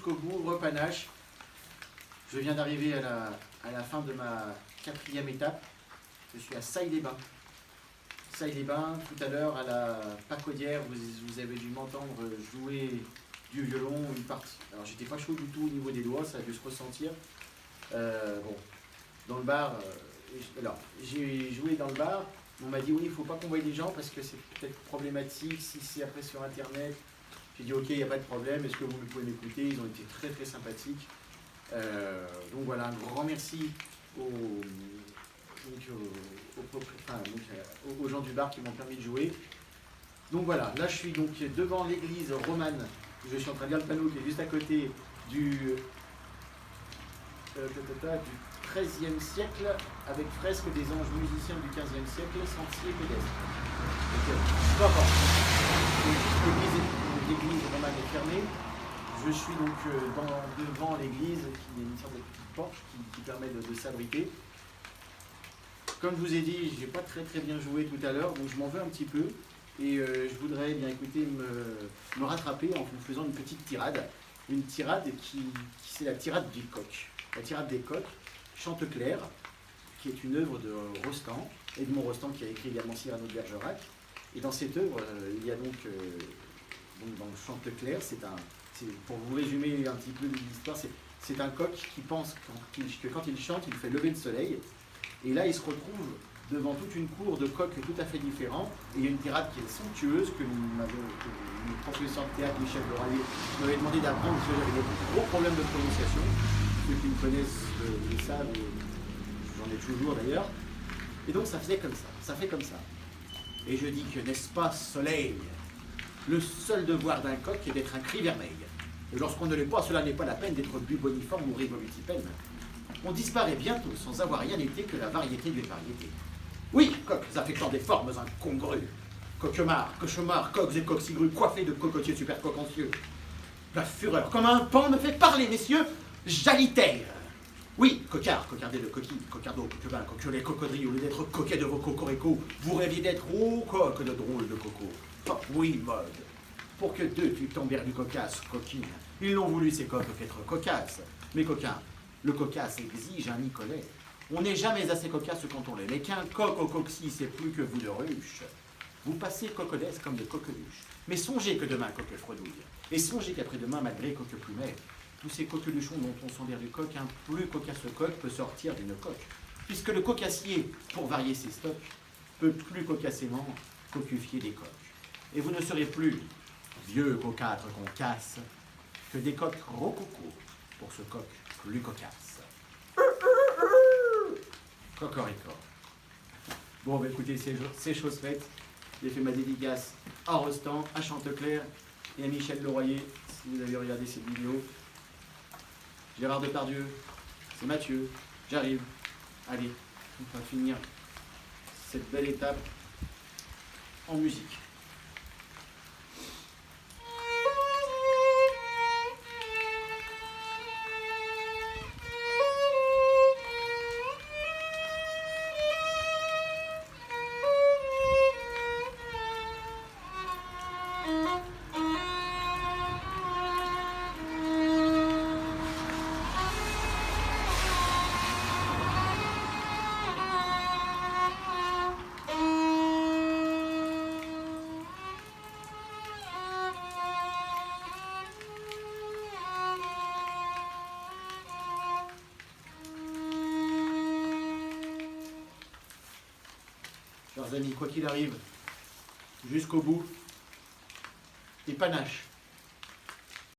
jusqu'au bout, repanache. Je viens d'arriver à la fin de ma 4e étape. Je suis à Sailly-les-Bains. Sailly-les-Bains, tout à l'heure, à la Pacaudière, vous avez dû m'entendre jouer du violon, une partie. Alors, j'étais pas chaud du tout au niveau des doigts, ça a dû se ressentir. Bon, dans le bar, alors, j'ai joué dans le bar. On m'a dit oui, il ne faut pas qu'on voie les gens parce que c'est peut-être problématique si c'est après sur internet. J'ai dit ok, il n'y a pas de problème, est-ce que vous pouvez m'écouter? Ils ont été très très sympathiques. Donc voilà, un grand merci aux gens du bar qui m'ont permis de jouer. Donc voilà, là je suis donc devant l'église romane. Je suis en train de lire le panneau qui est juste à côté du XIIIe siècle, avec fresque des anges musiciens du XVe siècle, sentier pédestre. Peu importe. L'église romane est fermée. Je suis donc devant l'église, qui est une sorte de petite porche qui permet de s'abriter. Comme je vous ai dit, je n'ai pas très bien joué tout à l'heure, donc je m'en veux un petit peu. Et je voudrais bien écouter me rattraper en vous faisant une petite tirade. Une tirade c'est la tirade du coq. La tirade des coqs, Chanteclair, qui est une œuvre de Rostand, Edmond Rostand, qui a écrit également Cyrano de Bergerac. Et dans cette œuvre, il y a donc dans le Chanteclair, pour vous résumer un petit peu l'histoire, c'est un coq qui pense que quand il chante, il fait lever le soleil. Et là, il se retrouve devant toute une cour de coqs tout à fait différents. Et il y a une tirade qui est somptueuse que le professeur de théâtre Michel Lorayer m'avait demandé d'apprendre parce que j'avais des gros problèmes de prononciation. Ceux qui me connaissent le savent, j'en ai toujours d'ailleurs. Et donc ça faisait comme ça fait comme ça. Et je dis que n'est-ce pas soleil, le seul devoir d'un coq est d'être un cri vermeil. Et lorsqu'on ne l'est pas, cela n'est pas la peine d'être buboniforme ou rivolutipène. On disparaît bientôt sans avoir rien été que la variété des variétés. Oui, coqs affectant des formes incongrues. Coquemars, cauchemars, coqs et coqs-cigrus coiffés de cocotiers super coquencieux. La fureur, comme un pan, me fait parler, messieurs, jalitaire. Oui, coquard, cocardé de coquille, cocardeau, coquebin, coquelet, cocodrie, au lieu d'être coquet de vos cocoricots, vous rêviez d'être coq de drôle de coco. Oh, oui, mode. Pour que deux tu tombèrent du cocasse, coquine. Ils l'ont voulu, ces coqs, qu'être cocasses. Mais coquin, le cocasse exige un Nicolet. On n'est jamais assez cocasse quand on l'est, mais qu'un coq au coxy, c'est plus que vous de ruche. Vous passez cocodès comme de coqueluche. Mais songez que demain, coque fredouille. Et songez qu'après-demain, malgré coque plumet, tous ces coqueluchons dont on s'en vient du coq, un plus cocasse coq peut sortir d'une coque. Puisque le cocassier, pour varier ses stocks, peut plus cocassément cocufier des coqs. Et vous ne serez plus, vieux cocâtre qu'on casse, que des coqs rococo pour ce coq plus cocasse. Cocorico. Bon, bah écoutez, c'est chose faite. J'ai fait ma dédicace à Rostand, à Chanteclair et à Michel Lorayer, si vous avez regardé cette vidéo. Gérard Depardieu, c'est Mathieu, j'arrive. Allez, on va finir cette belle étape en musique. Chers amis, quoi qu'il arrive, jusqu'au bout, et panache.